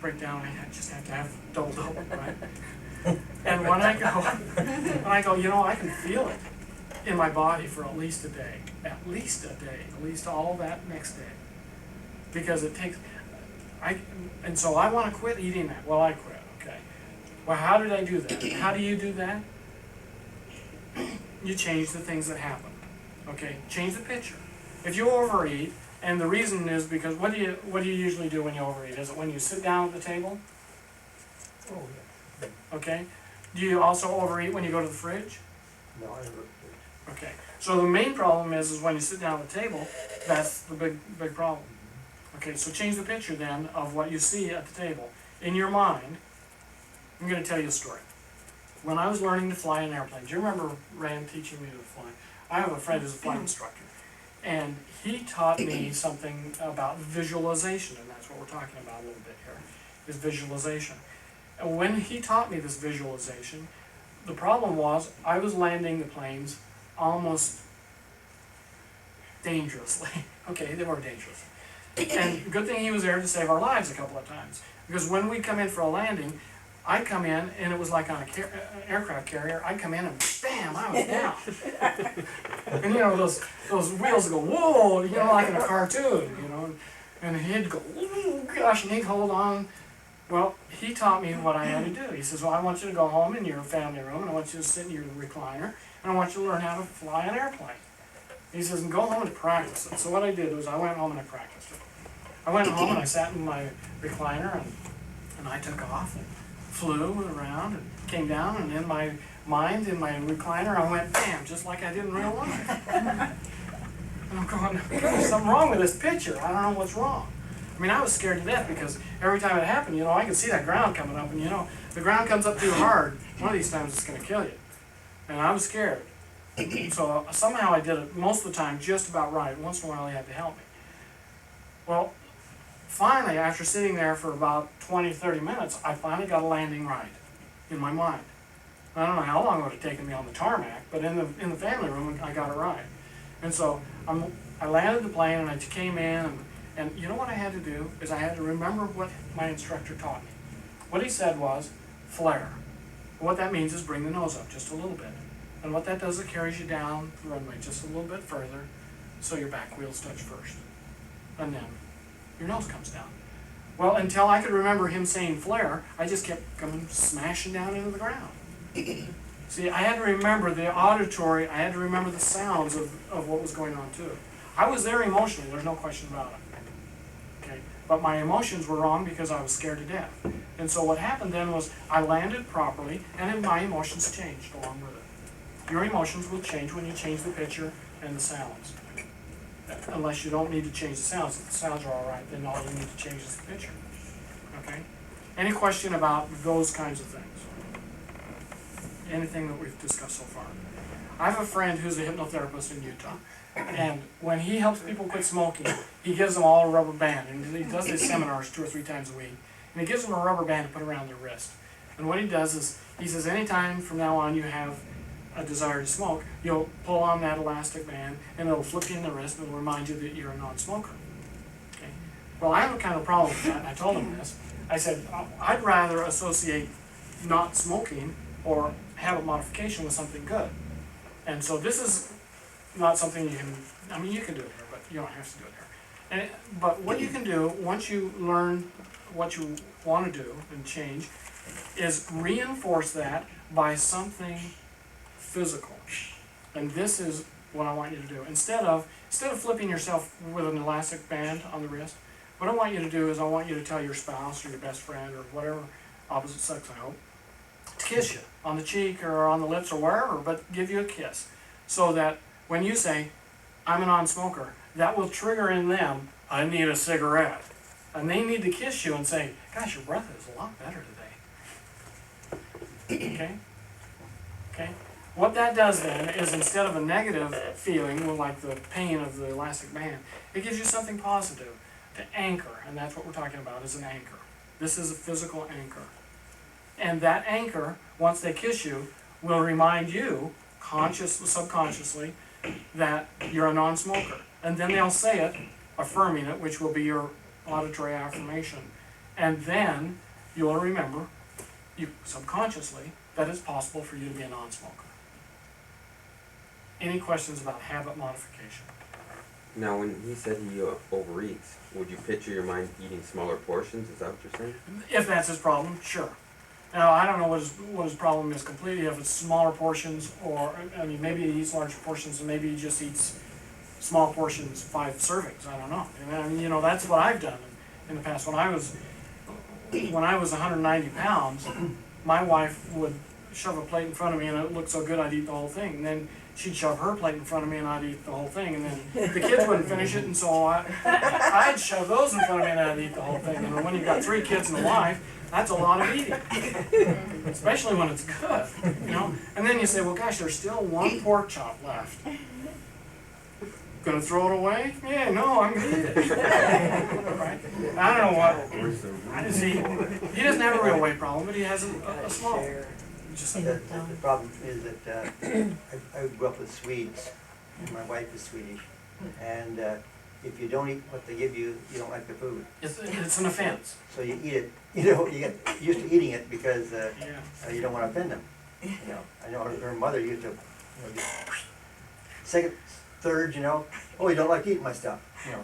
break down, I just have to have double, right? And when I go, you know, I can feel it in my body for at least a day, at least all that next day. Because it takes, and so I want to quit eating that. Well, I quit, okay. Well, how did I do that? How do you do that? You change the things that happen, okay? Change the picture. If you overeat, and the reason is because what do you usually do when you overeat? Is it when you sit down at the table? Oh, yeah. Okay. Do you also overeat when you go to the fridge? No, I never. Okay. So the main problem is when you sit down at the table, that's the big problem. Okay, so change the picture then of what you see at the table. In your mind, I'm going to tell you a story. When I was learning to fly an airplane, do you remember Rand teaching me to fly? I have a friend who's a flight instructor, and he taught me something about visualization, and that's what we're talking about a little bit here, is visualization. And when he taught me this visualization, the problem was I was landing the planes almost dangerously. Okay, they were dangerous. And good thing he was there to save our lives a couple of times. Because when we come in for a landing, I'd come in and it was like on an aircraft carrier, I'd come in and bam, I was down. And you know, those wheels go, whoa, you know, like in a cartoon, you know. And he'd go, oh gosh, and he'd hold on. Well, he taught me what I had to do. He says, well, I want you to go home in your family room, and I want you to sit in your recliner, and I want you to learn how to fly an airplane. He says, and go home and practice it. So what I did was I went home and I practiced it. I went home and I sat in my recliner, and I took off and flew around and came down, and in my mind, in my recliner, I went, bam, just like I did in real life. And I'm going, there's something wrong with this picture. I don't know what's wrong. I mean, I was scared to death because every time it happened, you know, I could see that ground coming up, and you know, the ground comes up too hard, one of these times it's going to kill you. And I was scared. So somehow I did it most of the time just about right. Once in a while he had to help me. Well, finally, after sitting there for about 20-30 minutes, I finally got a landing right in my mind. I don't know how long it would have taken me on the tarmac, but in the family room, I got it right. And so I landed the plane, and I came in, and you know what I had to do is I had to remember what my instructor taught me. What he said was, flare. And what that means is bring the nose up just a little bit. And what that does, it carries you down the runway just a little bit further, so your back wheels touch first. And then your nose comes down. Well, until I could remember him saying flare, I just kept coming smashing down into the ground. See, I had to remember the auditory, I had to remember the sounds of what was going on too. I was there emotionally, there's no question about it. Okay? But my emotions were wrong because I was scared to death. And so what happened then was I landed properly, and then my emotions changed along with it. Your emotions will change when you change the picture and the sounds. Unless you don't need to change the sounds. If the sounds are all right, then all you need to change is the picture. Okay? Any question about those kinds of things? Anything that we've discussed so far? I have a friend who's a hypnotherapist in Utah, and when he helps people quit smoking, he gives them all a rubber band, and he does these seminars 2 or 3 times a week, and he gives them a rubber band to put around their wrist. And what he does is, he says, anytime from now on you have a desire to smoke, you'll pull on that elastic band, and it'll flip you in the wrist, and it'll remind you that you're a non-smoker. Okay? Well, I have a kind of problem with that, and I told him this. I said, I'd rather associate not smoking or have a modification with something good. And so this is not something you can, I mean, you can do it here, but you don't have to do it here. But what you can do, once you learn what you want to do and change, is reinforce that by something physical. And this is what I want you to do. Instead of flipping yourself with an elastic band on the wrist, what I want you to do is I want you to tell your spouse or your best friend or whatever, opposite sex I hope, to kiss you on the cheek or on the lips or wherever, but give you a kiss. So that when you say, I'm a non-smoker, that will trigger in them, I need a cigarette. And they need to kiss you and say, gosh, your breath is a lot better today. Okay? Okay? What that does then is instead of a negative feeling, like the pain of the elastic band, it gives you something positive to anchor, and that's what we're talking about, is an anchor. This is a physical anchor. And that anchor, once they kiss you, will remind you, subconsciously, that you're a non-smoker. And then they'll say it, affirming it, which will be your auditory affirmation. And then you'll remember, you subconsciously, that it's possible for you to be a non-smoker. Any questions about habit modification? Now, when he said he overeats, would you picture your mind eating smaller portions? Is that what you're saying? If that's his problem, sure. Now, I don't know what his problem is completely, if it's smaller portions, or, I mean, maybe he eats larger portions, and maybe he just eats small portions, 5 servings, I don't know. I mean, you know, that's what I've done in the past. When I was 190 pounds, my wife would shove a plate in front of me, and it looked so good I'd eat the whole thing. And then she'd shove her plate in front of me, and I'd eat the whole thing. And then the kids wouldn't finish it, and so I'd shove those in front of me, and I'd eat the whole thing. And when you've got 3 kids and a wife, that's a lot of eating, especially when it's good, you know. And then you say, well, gosh, there's still 1 pork chop left. Gonna throw it away? Yeah, no, I'm gonna eat it. Right? I don't know what. I see. He doesn't have a real weight problem, but he has a small. Just The problem is that I grew up with Swedes, and my wife is Swedish, and if you don't eat what they give you, you don't like the food. It's an offense. So you eat it, you know, you get used to eating it because Yeah. you don't want to offend them. You know, I know her mother used to, second, third, you know, oh, you don't like eating my stuff, you know.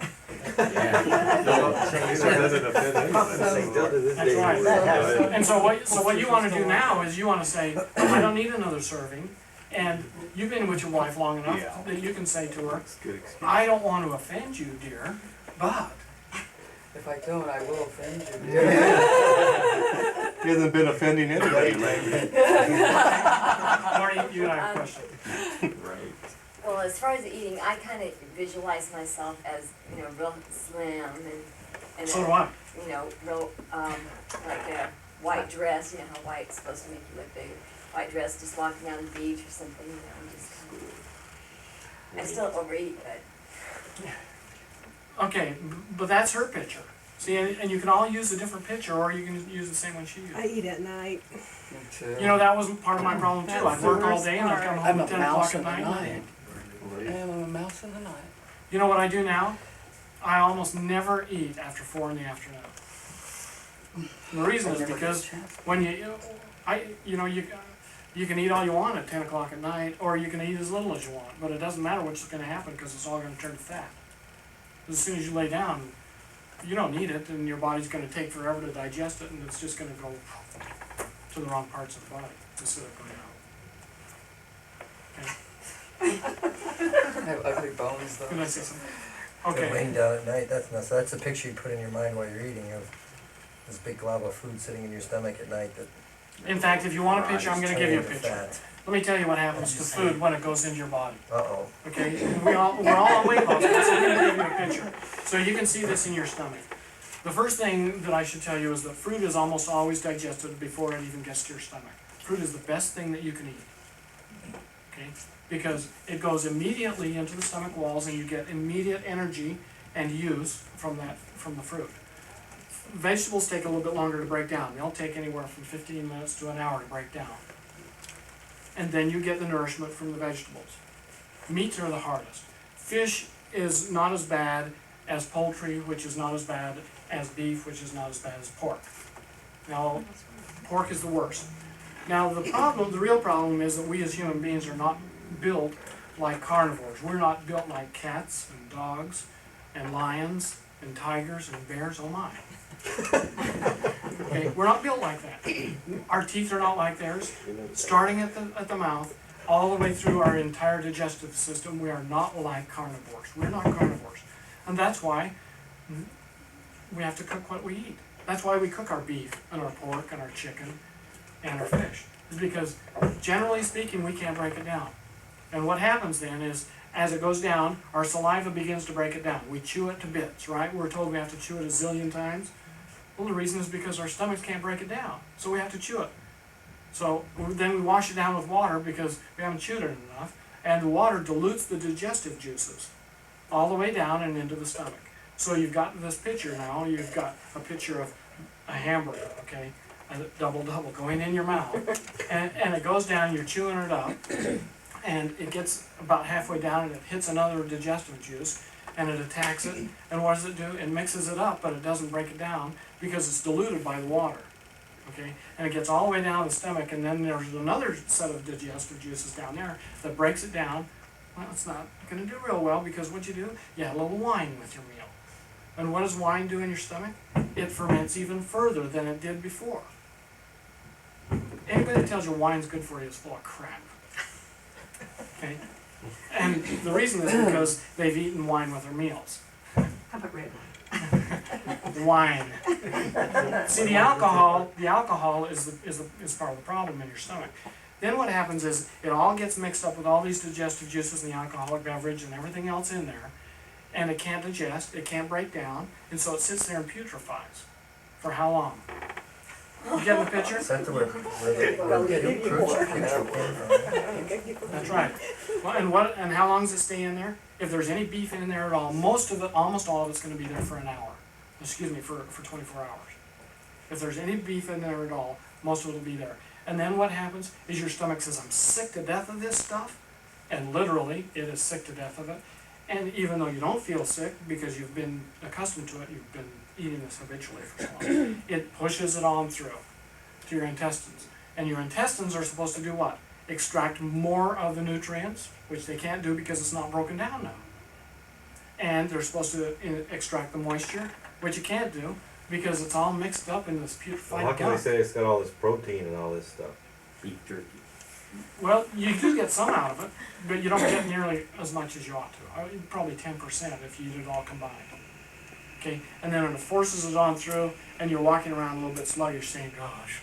That's right. And so what you want to do now is you want to say, I don't need another serving. And you've been with your wife long enough that you can say to her, I don't want to offend you, dear, but. If I don't, I will offend you. He hasn't been offending anybody lately. Marty, you and I have a question. Right. Well, as far as the eating, I kind of visualize myself as, you know, real slim and So do I. you know, real, like a white dress, you know how white's supposed to make you look big. White dress, just walking down the beach or something, you know, and just kind of, I still overeat, but. Okay, but that's her picture. See, and you can all use a different picture, or you can use the same one she used. I eat at night. Me too. You know, that was part of my problem too. I'd That's the work all worst day and I'd come part. home I'm at a 10 mouse o'clock in at the night. night. I am a mouse in the night. You know what I do now? I almost never eat after 4 in the afternoon. The reason is because when you can eat all you want at 10 o'clock at night, or you can eat as little as you want, but it doesn't matter what's going to happen because it's all going to turn to fat. As soon as you lay down, you don't need it, and your body's going to take forever to digest it, and it's just going to go to the wrong parts of the body instead of going out. Okay. I have ugly bones though. Can I say something? The Okay. rain down at night, that's nuts. That's a picture you put in your mind while you're eating of this big glob of food sitting in your stomach at night that In fact, if you want a picture, I'm going to give you a turning into picture. fat. Let me tell you what happens to food when it goes into your body. Uh-oh. Okay, we're all on weight loss, so I'm gonna give you a picture. So you can see this in your stomach. The first thing that I should tell you is that fruit is almost always digested before it even gets to your stomach. Fruit is the best thing that you can eat. Okay, because it goes immediately into the stomach walls and you get immediate energy and use from the fruit. Vegetables take a little bit longer to break down. They'll take anywhere from 15 minutes to an hour to break down. And then you get the nourishment from the vegetables. Meats are the hardest. Fish is not as bad as poultry, which is not as bad as beef, which is not as bad as pork. Now, pork is the worst. Now, the real problem is that we as human beings are not built like carnivores. We're not built like cats and dogs and lions and tigers and bears. Oh my. Okay, we're not built like that. Our teeth are not like theirs. Starting at the mouth, all the way through our entire digestive system, we are not like carnivores. We're not carnivores. And that's why we have to cook what we eat. That's why we cook our beef and our pork and our chicken and our fish. It's because, generally speaking, we can't break it down. And what happens then is, as it goes down, our saliva begins to break it down. We chew it to bits, right? We're told we have to chew it a zillion times. Well, the reason is because our stomachs can't break it down, so we have to chew it. So then we wash it down with water because we haven't chewed it enough, and the water dilutes the digestive juices all the way down and into the stomach. So you've got this picture now, you've got a picture of a hamburger, okay, a double going in your mouth, and it goes down, you're chewing it up, and it gets about halfway down and it hits another digestive juice, and it attacks it, and what does it do? It mixes it up, but it doesn't break it down because it's diluted by the water, okay? And it gets all the way down the stomach, and then there's another set of digestive juices down there that breaks it down. Well, it's not gonna do real well, because what you do, you add a little wine with your meal. And what does wine do in your stomach? It ferments even further than it did before. Anybody that tells you wine's good for you is full of crap. Okay? And the reason is because they've eaten wine with their meals. How about red wine? Wine. See, the alcohol is part of the problem in your stomach. Then what happens is it all gets mixed up with all these digestive juices and the alcoholic beverage and everything else in there, and it can't digest, it can't break down, and so it sits there and putrefies. For how long? You get the picture? Is that the where the fruits came from? That's right. Well, and how long does it stay in there? If there's any beef in there at all, most of it, almost all of it's gonna be there for an hour. Excuse me, for 24 hours. If there's any beef in there at all, most of it will be there. And then what happens is your stomach says, I'm sick to death of this stuff, and literally, it is sick to death of it. And even though you don't feel sick, because you've been accustomed to it, you've been eating this habitually for so long, it pushes it on through to your intestines. And your intestines are supposed to do what? Extract more of the nutrients, which they can't do because it's not broken down now. And they're supposed to extract the moisture, which you can't do because it's all mixed up in this putrefied How can they gunk. say it's got all this protein and all this stuff? Beef jerky. Well, you do get some out of it, but you don't get nearly as much as you ought to. Probably 10% if you eat it all combined. Okay, and then it forces it on through, and you're walking around a little bit sluggish, saying, "Gosh,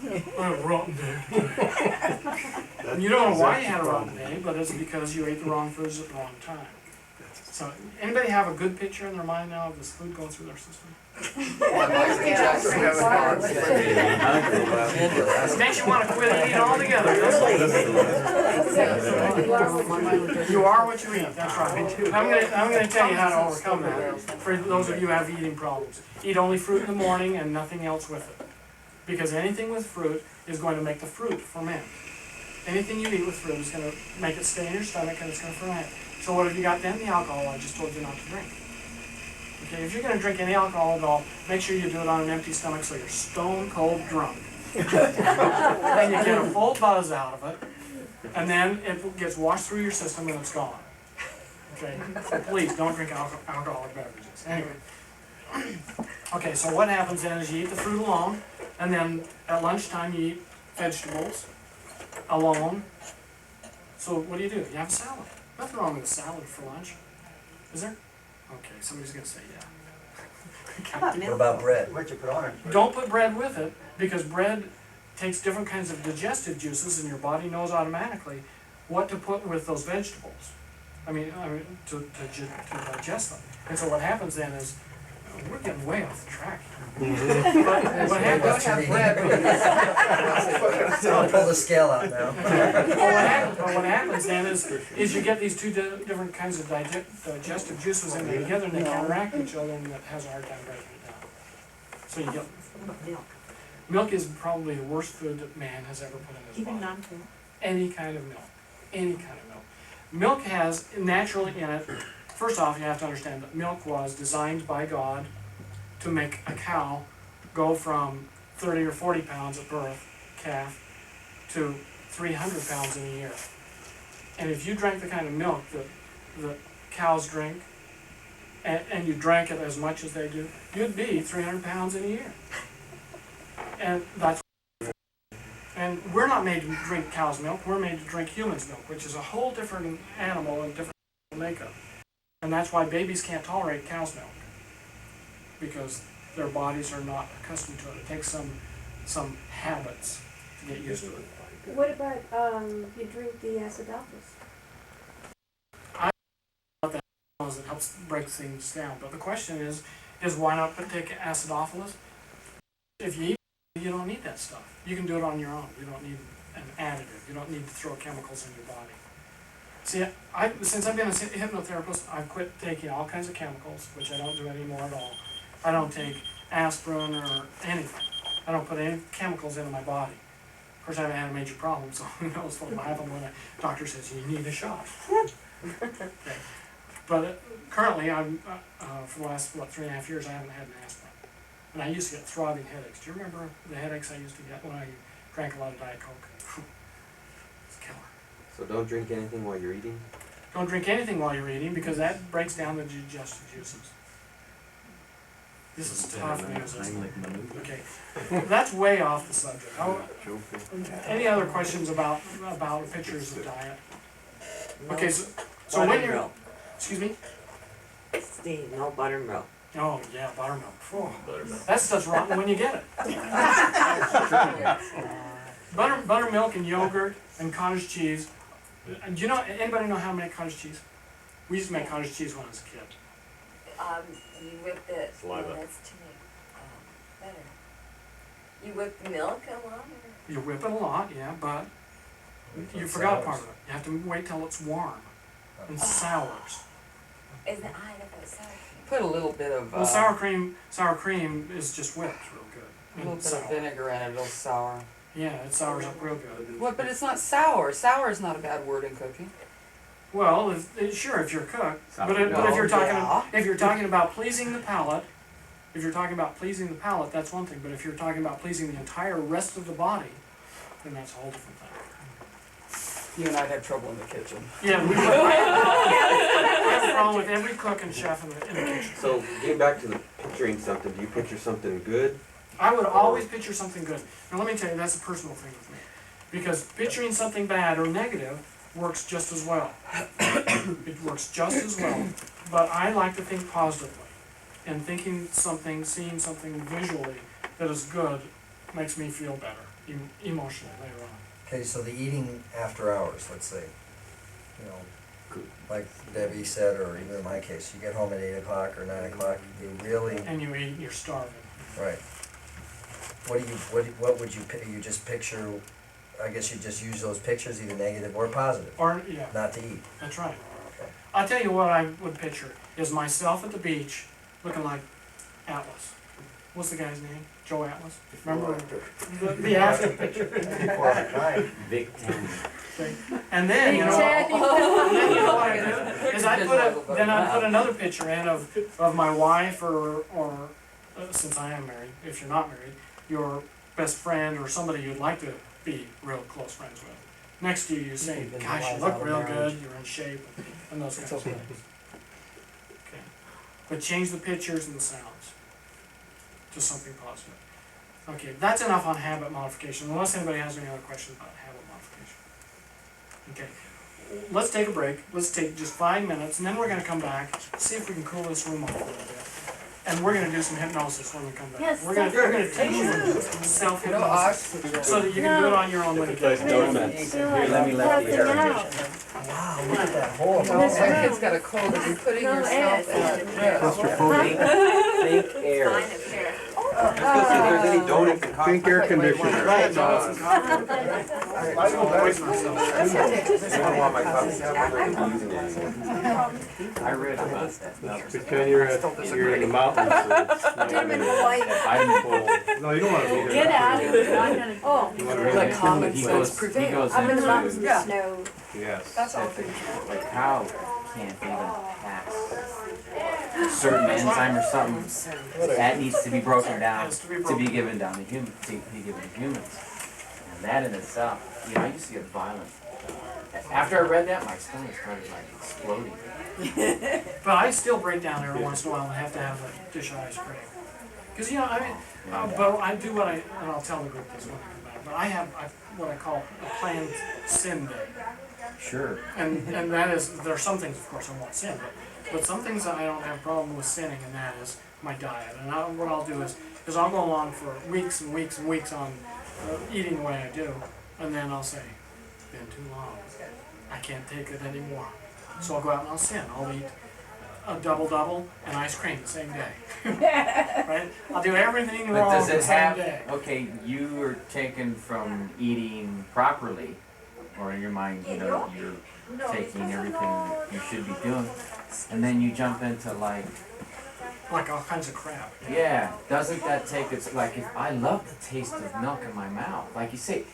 I had a rotten day today." And you don't know why you had a rotten day, but it's because you ate the wrong foods at the wrong time. So, anybody have a good picture in their mind now of this food going through their system? It makes you want to quit eating altogether, doesn't it? You are what you eat, that's right. I'm gonna tell you how to overcome that, for those of you who have eating problems. Eat only fruit in the morning and nothing else with it. Because anything with fruit is going to make the fruit ferment. Anything you eat with fruit is gonna make it stay in your stomach and it's gonna ferment. So what have you got then? The alcohol I just told you not to drink. Okay, if you're gonna drink any alcohol at all, make sure you do it on an empty stomach so you're stone cold drunk. Then you get a full buzz out of it, and then it gets washed through your system and it's gone. Okay, so please don't drink alcoholic beverages. Anyway. Okay, so what happens then is you eat the fruit alone, and then at lunchtime you eat vegetables alone. So what do? You have a salad. Nothing wrong with a salad for lunch, is there? Okay, somebody's gonna say yeah. What about bread? What you put on it? Don't put bread with it, because bread takes different kinds of digestive juices, and your body knows automatically what to put with those vegetables. I mean to digest them. And so what happens then is, we're getting way off the track here. But what happens? I'll pull the scale out now. What happens then is you get these two different kinds of digestive juices in there together, and they counteract each other, and it has a hard time breaking it down. So you get Milk. milk is probably the worst food that man has ever put in his Even body. non-milk. Any kind of milk, any kind of milk. Milk has naturally in it. First off, you have to understand that milk was designed by God to make a cow go from 30 or 40 pounds at birth, calf, to 300 pounds in a year. And if you drank the kind of milk that cows drink, and you drank it as much as they do, you'd be 300 pounds in a year. And that's, and we're not made to drink cow's milk, we're made to drink human's milk, which is a whole different animal and different makeup. And that's why babies can't tolerate cow's milk, because their bodies are not accustomed to it. It takes some habits to get used to it. What about, you drink the acidophilus? It helps break things down. But the question is why not take acidophilus? If you eat it, you don't need that stuff. You can do it on your own. You don't need an additive. You don't need to throw chemicals in your body. See, since I've been a hypnotherapist, I've quit taking all kinds of chemicals, which I don't do anymore at all. I don't take aspirin or anything. I don't put any chemicals into my body. Of course, I haven't had a major problem, so who knows what will happen when a doctor says, you need a shot. Okay. But currently, for the last, 3.5 years, I haven't had an aspirin. And I used to get throbbing headaches. Do you remember the headaches I used to get when I drank a lot of Diet Coke? It's a killer. So don't drink anything while you're eating? Don't drink anything while you're eating because that breaks down the digestive juices. This is tough news, isn't it? Okay, that's way off the subject. Any other questions about pictures of diet? Okay, so when you're, Buttermilk. excuse me? Steve, no buttermilk. Oh, yeah, buttermilk. Phew. That stuff's rotten when you get it. Buttermilk and yogurt and cottage cheese. Do you know, anybody know how to make cottage cheese? We used to make cottage cheese when I was a kid. You whip the, Saliva. that's to make, better. You whip the milk a lot, or? You whip it a lot, yeah, but you forgot part of it. You have to wait till it's warm and sours. Isn't it, I never sour cream. Put a little bit of, Well, sour cream is just whipped real a good. little And bit of sour. vinegar in it, it'll sour. Yeah, it sours up real good. What, but it's not sour. Sour is not a bad word in cooking. Well, sure, if you're a cook, but if No, you're yeah. talking about pleasing the palate, that's one thing. But if you're talking about pleasing the entire rest of the body, then that's a whole different thing. You and I'd have trouble in the kitchen. Yeah, we would. I have a problem with every cook and chef in the kitchen. So getting back to the picturing something, do you picture something good? I would always picture something good. Now let me tell you, that's a personal thing with me. Because picturing something bad or negative works just as well. It works just as well. But I like to think positively. And seeing something visually that is good makes me feel better, emotionally later on. Okay, so the eating after hours, let's say, you know, like Debbie said, or even in my case, you get home at 8 o'clock or 9 o'clock, you really, And you eat, you're starving. right. What would you just picture, I guess you just use those pictures, either negative or positive, Or, yeah, not to eat. that's right. Okay. I'll tell you what I would picture, is myself at the beach, looking like Atlas. What's the guy's name? Joe Atlas? Remember the after picture? Before our time. Vic Town. And then, you know, Exactly. and then you know what I do, is I put another picture in of my wife or since I am married, if you're not married, your best friend or somebody you'd like to be real close friends with. Next to you say, Even gosh, you lies look out of real marriage. good, you're in shape, and those kinds It's of okay. things. Okay. But change the pictures and the sounds to something positive. Okay, that's enough on habit modification, unless anybody has any other questions about habit modification. Okay, let's take a break. Let's take just 5 minutes, and then we're gonna come back, see if we can cool this room off a little bit. And we're gonna do some hypnosis when we come back. Yes, We're gonna teach you self-hypnosis, so that you can do it on your own when you get home. Let me let you Wow, look at that hole. My kid's got a cold. If you're putting No, yourself in a dress. Think air. Sign of care. Let's go see if there's any donuts and coffee. Think air conditioner. Right, Johnson coffee. I don't voice myself. I don't want my coffee. I'm not gonna be using it anymore. I read about that. Pretend you're in the mountains. No, you don't want to be there. Get out of here, I'm gonna, oh, You want to Like really common he sense goes, prevails. up in the mountains with Yeah. snow. yes. That's all. Like cow can't even pass a certain enzyme or something that needs to be broken down Has to be to broken. be given down to humans, to be given to humans. And that in itself, you know, I used to get violent. After I read that, my stomach started like exploding. But I still break down every once in a while and have to have a dish of ice cream. Because, you know, I mean, but I do what and I'll tell the group this when I come back, but I have what I call a planned sin day. Sure. And that is, there are some things, of course, I won't sin, but some things that I don't have a problem with sinning, and that is my diet. And what I'll do is I'll go along for weeks and weeks and weeks on eating the way I do, and then I'll say, been too long, I can't take it anymore. So I'll go out and I'll sin. I'll eat a double and ice cream the same day. Right? I'll do everything But wrong does the it same have, day. okay, you are taken from eating properly, or in your mind, you know, you're taking everything you should be doing, and then you jump into like, Like all kinds of crap. yeah, doesn't that take its, like, if I love the taste of milk in my mouth, like you say,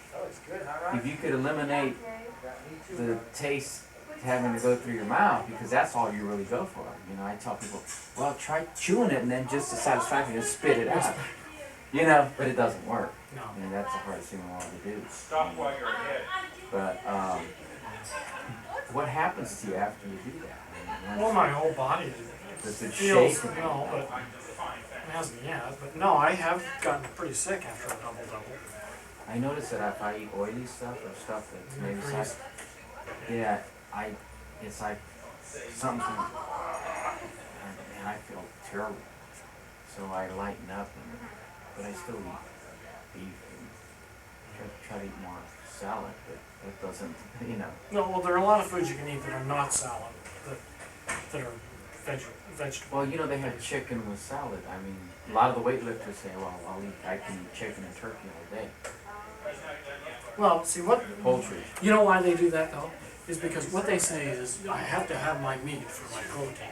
if you could eliminate the taste having to go through your mouth because that's all you really go for. You know, I tell people, well, try chewing it and then just the satisfaction, just spit it out. You know, but it doesn't work. No. I mean, that's the hardest thing in the world to do. Stop while you're ahead. But what happens to you after you do that? I mean, Well, my whole body does it feels, shake? no, but it hasn't yet. But no, I have gotten pretty sick after a double. I notice that if I eat oily stuff or stuff that's maybe Grease. yeah, it's like something, and I feel terrible. So I lighten up, but I still eat beef and try to eat more salad, but that doesn't, you know. No, well, there are a lot of foods you can eat that are not salad, that are vegetable. Well, you know, they have chicken with salad. I mean, a lot of the weightlifters say, well, I can eat chicken and turkey all day. Well, see what, Poultry. you know why they do that though? Is because what they say is, I have to have my meat for my protein.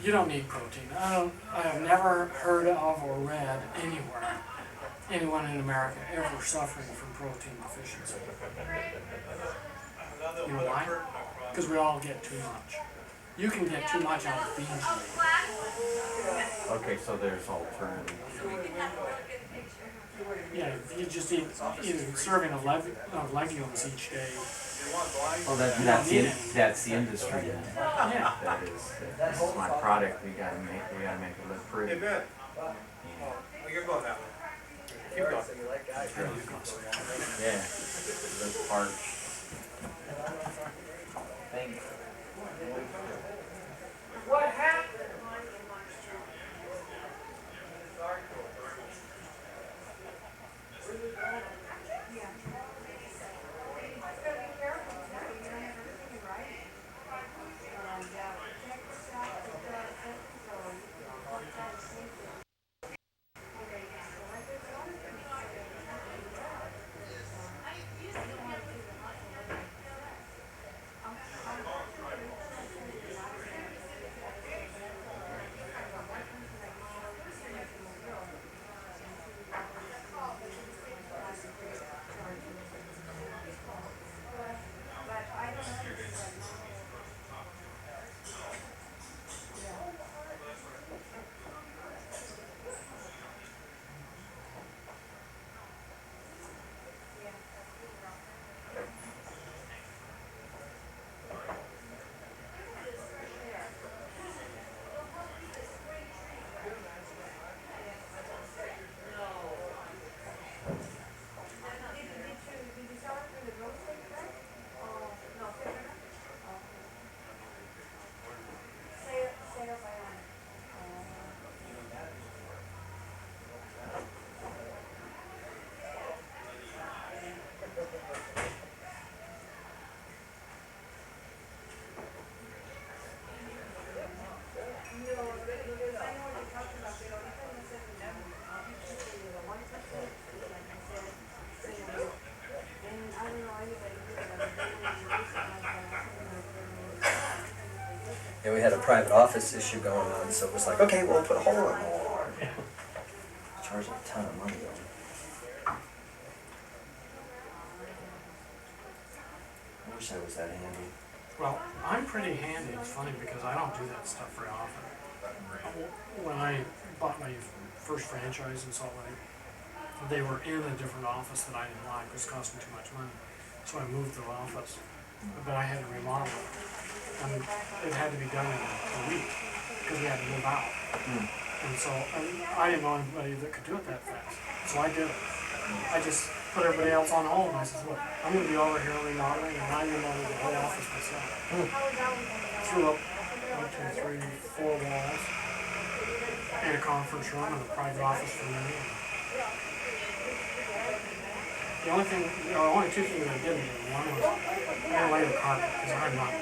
You don't need protein. I have never heard of or read anywhere, anyone in America ever suffering from protein deficiency. You know why? Because we all get too much. You can get too much out of beans. Okay, so there's alternatives. Yeah, if you just eat a serving of legumes each day. Well, that's the industry. Yeah. This is my product. We gotta make it look pretty. Hey, Ben. Well, you're going that way. Keep going. Yeah. This part. Thank you. What happened? Yeah, we had a private office issue going on, so it was like, okay, we'll put a hole in the wall. Charge a ton of money though. I wish I was that handy. Well, I'm pretty handy. It's funny because I don't do that stuff very often. When I bought my first franchise in Salt Lake, they were in a different office that I didn't like. It was costing too much money. So I moved the office, but I had to remodel it. And it had to be done in a week because we had to move out. And so I didn't know anybody that could do it that fast. So I did it. I just put everybody else on hold and I said, look, I'm gonna be over here remodeling and I remodeled the whole office myself. Threw up 1, 2, 3, 4 walls and a conference room and a private office for me. The only two things I didn't do, one was I didn't lay the carpet because I'm not.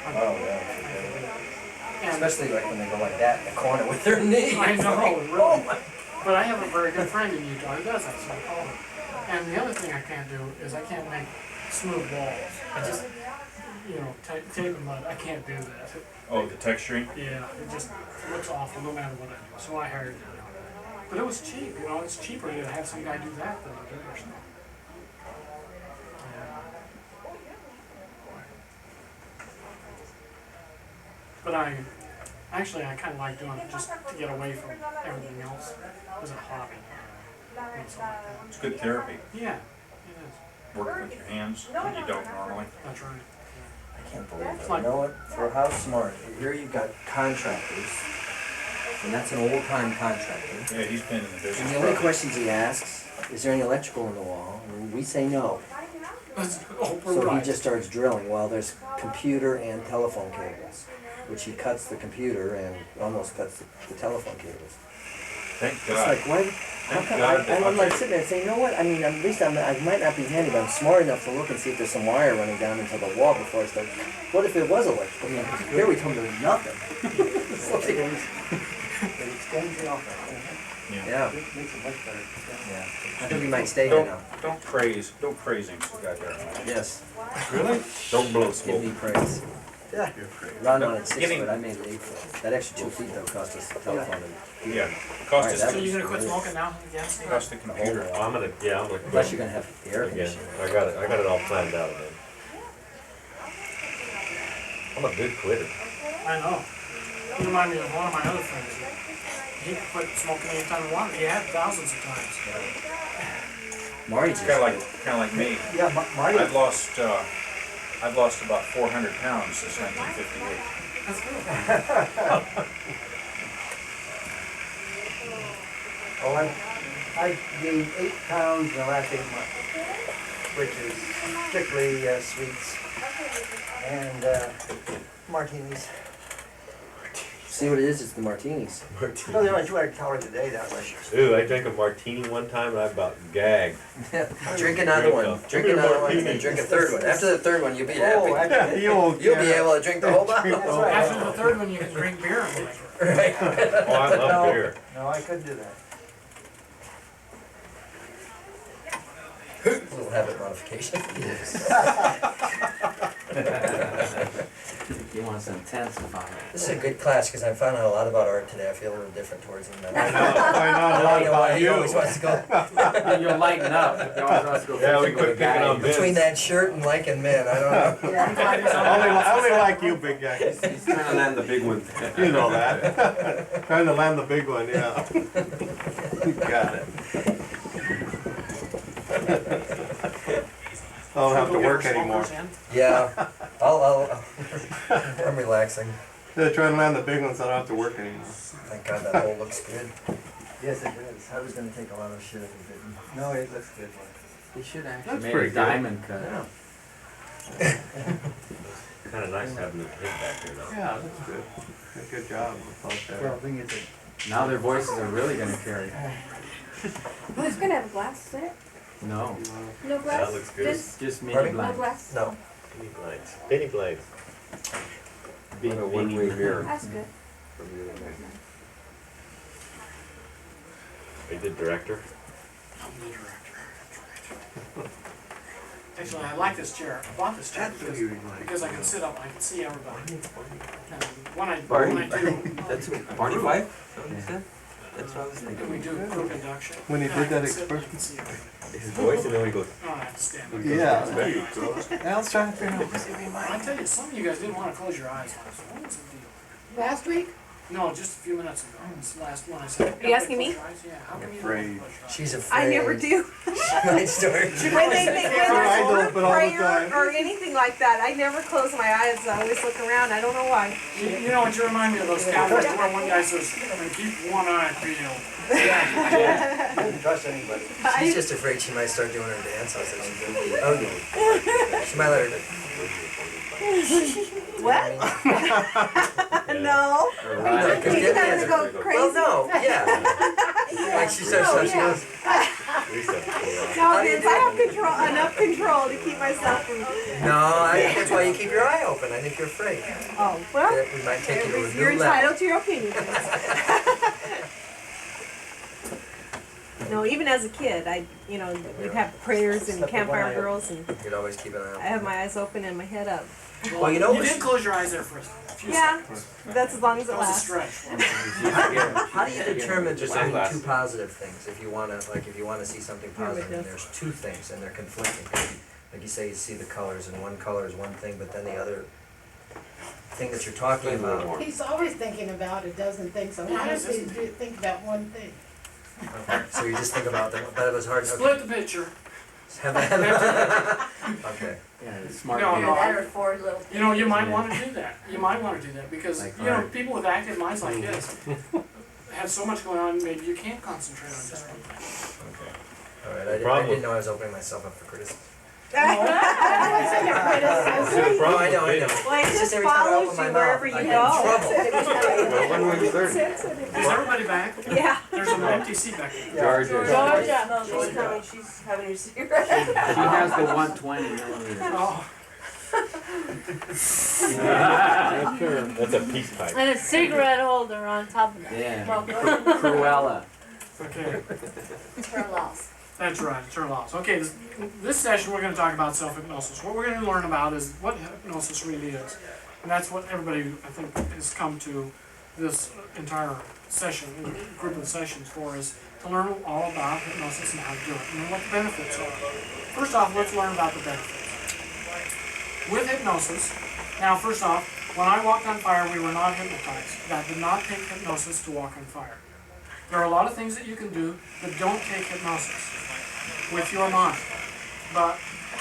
Oh, yeah. And Especially like when they go like that in the corner with their knee. I know, really. But I have a very good friend in Utah who does that, so I call him. And the other thing I can't do is I can't make smooth walls. I just, tape and mud, I can't do that. Oh, the texturing? Yeah, it just looks awful no matter what I do. So I hired him. But it was cheap, it's cheaper to have some guy do that than to do it yourself. But actually, I kinda like doing it just to get away from everything else, as a hobby. And so like that. It's good therapy, Yeah, it is, working with your hands when you don't normally. that's right. I can't believe it. It's You like- know what? For how smart, here you've got contractors, and that's an old-time contractor. Yeah, he's been in the business. And the only for- questions he asks, is there any electrical in the wall? And we say no. Oh, we're So he right. just starts drilling. Well, there's computer and telephone cables, which he cuts the computer and almost cuts the telephone cables. Thank It's God. like, why? How Thank come? God that- I'm like sitting there saying, you know what? I mean, at least I might not be handy, but I'm smart enough to look and see if there's some wire running down into the wall before I start. What if it was electrical? Here we come to nothing. It's like- It extends the offer. Yeah, It makes it much better. yeah. I think we might stay here now. Don't praise him so goddamn much. Yes, Really? Don't blow give smoke. me praise. Yeah. Ron wanted 6 Give me- foot, I made it 8 foot. That extra 2 feet though cost us the telephone and. Yeah, Alright, cost us, that So was- you're gonna quit smoking now? Yes? cost the computer. I'm gonna Plus you're gonna have air again. conditioning. I got it all planned out again. I'm a good quitter. I know. You remind me of one of my other friends. He quit smoking anytime he wanted. He had thousands of times. Marty just. Kinda like me. Yeah, Marty, I've lost about 400 pounds since 1958. That's good. oh, I gained 8 pounds in the last 8 months, which is strictly sweets and martinis. See what it is? It's the martinis. No, they're only 200 calories a day that way. Dude, I drank a martini one time and I about gagged. Drink another one. Drink another one, and then drink a third one. After the third one, you'll be Oh, happy. I- You'll be able to drink the whole bottle. That's right. After the third one, you can drink beer. and like, Right. Oh, I love beer. No, I couldn't do that. Little habit modification. He wants to intensify it. This is a good class because I found out a lot about art today. I feel a little different towards him now. I know a lot about He you. always wants to go You'll lighten up. You always want to go Yeah, we fishing quit with a picking guy. on Vince. between that shirt and liking men. I don't know. I only like you, big guy. He's trying to land the big one. You know that. Trying to land the big one, yeah. Got it. I don't have to work anymore. Yeah, I'm relaxing. They're trying to land the big ones, so I don't have to work anymore. Thank God that hole looks good. Yes, it is. I was gonna take a lot of shit if it didn't. No, it looks good. He should actually That's make pretty a good. diamond cut. Yeah. Kinda nice having the kid back here though. Yeah, that's good. Good job. Well, thing is, Now their voices are really gonna carry. Who's gonna have glass set? No, No glass? That looks good. Just just mini Pardon me? no blank. glass? No. Penny blinds. Penny blinds. Big What a one-way beanie. mirror That's good. from the other guy. They did director. I'm the director. That's right. Actually, I like this chair. I bought this chair because I can sit up, I can see everybody. And when I do, That's Barney Fife? Is that what you said? That's what I was thinking. we do group induction. When he then did I can that sit and I expression. can see everybody. His voice and then he goes. I don't have to stand up. Yeah, there you go. I was trying to figure out what's gonna be I tell you, some of you guys didn't want to close your eyes last week. What was the deal? Last week? No, just a few minutes ago. This last one I said. Are you asking me? "Close your eyes?" Yeah, how come you don't want to close your eyes? She's afraid. I never do. Right story. When I there's don't, word but all the prayer time. or anything like that, I never close my eyes. I always look around. I don't know why. You know what, you remind me of those cowboys where one guy says, keep one eye peeled. I didn't trust anybody. She's just afraid she might start doing her dance. I said she's gonna be ugly. She might let her. What? No. Right. Cause You get guys dancer- go crazy. Well, no, yeah. Like she starts, No, she yeah. goes. Lisa. No, Vince, I have control, enough control to keep myself from. No, I think that's why you keep your eye open. I think you're afraid. Oh, well, That we might take you to a you're new level. entitled to your opinion. No, even as a kid, we'd have prayers and campfire girls, and You'd always keep an eye I open. have my eyes open and my head up. Well, you know You what? did close your eyes there for a few Yeah, seconds. that's as long as it That was a lasts. stretch. How do you determine Just between sunglasses. two positive things? If you wanna see something positive, and there's two things and they're conflicting. Like you say, you see the colors, and one color is one thing, but then the other thing that you're talking Explain a little about. more. He's always thinking about it, doesn't think so. How does he think about one thing? Okay, so you just think about that, but it was hard. Split the picture. Okay. Yeah, it's smart. No, man. no. That or four little. You know, you might Yeah. wanna do that, you might wanna do that, because, Like you know, art. people with active minds like this have so much going on, maybe you can't concentrate on just one thing. Okay. All right. I Problem. didn't know I was opening myself up for criticism. Is it a No, problem? I know. Well, it It's just every time I follows open my you mouth, wherever I you get in go. trouble. Well, when were you learning? Is everybody back? Yeah. There's an empty seat back there. Georgia. Georgia. She's coming, she's having her cigarette. She has the 120 millimeter. Oh, That's a peace pipe. And a cigarette holder on top of that. Yeah. Well, good. Cruella. okay, Her loss. that's right, turn loss. Okay, this session, we're gonna talk about self-hypnosis. What we're gonna learn about is what hypnosis really is. And that's what everybody, I think, has come to this entire session, group of sessions for, is to learn all about hypnosis and how to do it, and what the benefits are. First off, let's learn about the benefits. With hypnosis, now first off, when I walked on fire, we were not hypnotized. That did not take hypnosis to walk on fire. There are a lot of things that you can do that don't take hypnosis with your mind. But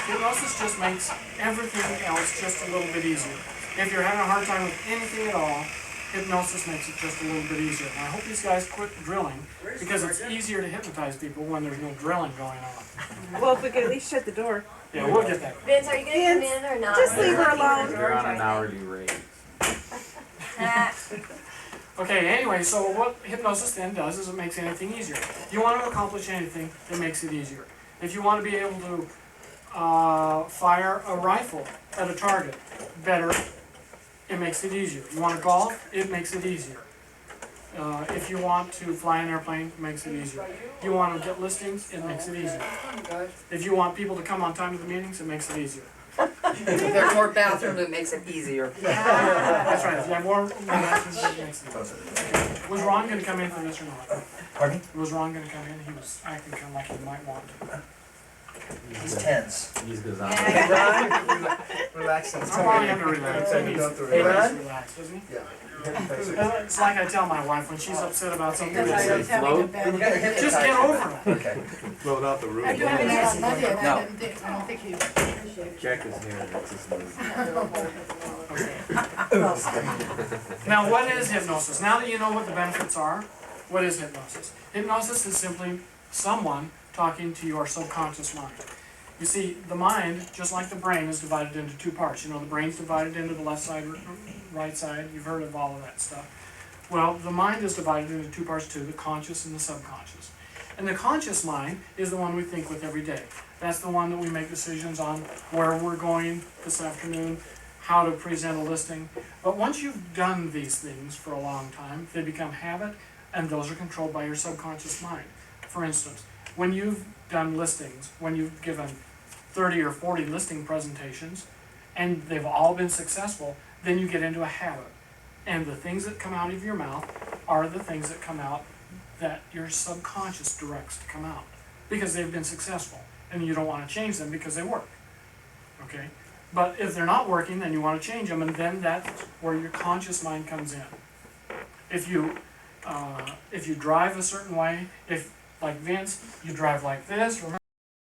hypnosis just makes everything else just a little bit easier. If you're having a hard time with anything at all, hypnosis makes it just a little bit easier. And I hope these guys quit drilling, because it's easier to hypnotize people when there's no drilling going on. Well, if we could at least shut the door. Yeah, we'll get that. Vince, are you gonna come in or not? Just leave her alone. They're on an hourly rate. Okay, anyway, so what hypnosis then does is it makes anything easier. If you want to accomplish anything, it makes it easier. If you want to be able to fire a rifle at a target better, it makes it easier. You want to golf, it makes it easier. If you want to fly an airplane, it makes it easier. If you want to get listings, it makes it easier. If you want people to come on time to the meetings, it makes it easier. If there's more bathrooms, it makes it easier. That's right, if you have more bathrooms, it makes it easier. Was Ron gonna come in for this or not? Pardon me? Was Ron gonna come in? He was acting kind of like he might want to. He's tense. He's goes on. Hey, Ron? Relax. I'm probably under relaxed. Hey, He's Ron? relaxed, isn't he? Yeah. It's like I tell my wife when she's upset about something, That's I why I say, was having a bad We're gonna day. just get over it. Okay. Float out the roof. I do have it on Monday and No. I don't think he appreciated it. Check his hair. That's his move. Now, what is hypnosis? Now that you know what the benefits are, what is hypnosis? Hypnosis is simply someone talking to your subconscious mind. You see, the mind, just like the brain, is divided into two parts. You know, the brain's divided into the left side, right side. You've heard of all of that stuff. Well, the mind is divided into two parts too, the conscious and the subconscious. And the conscious mind is the one we think with every day. That's the one that we make decisions on where we're going this afternoon, how to present a listing. But once you've done these things for a long time, they become habit, and those are controlled by your subconscious mind. For instance, when you've done listings, when you've given 30 or 40 listing presentations, and they've all been successful, then you get into a habit. And the things that come out of your mouth are the things that come out that your subconscious directs to come out, because they've been successful, and you don't want to change them because they work. Okay? But if they're not working, then you want to change them, and then that's where your conscious mind comes in. If you drive a certain way, if, like Vince, you drive like this, remember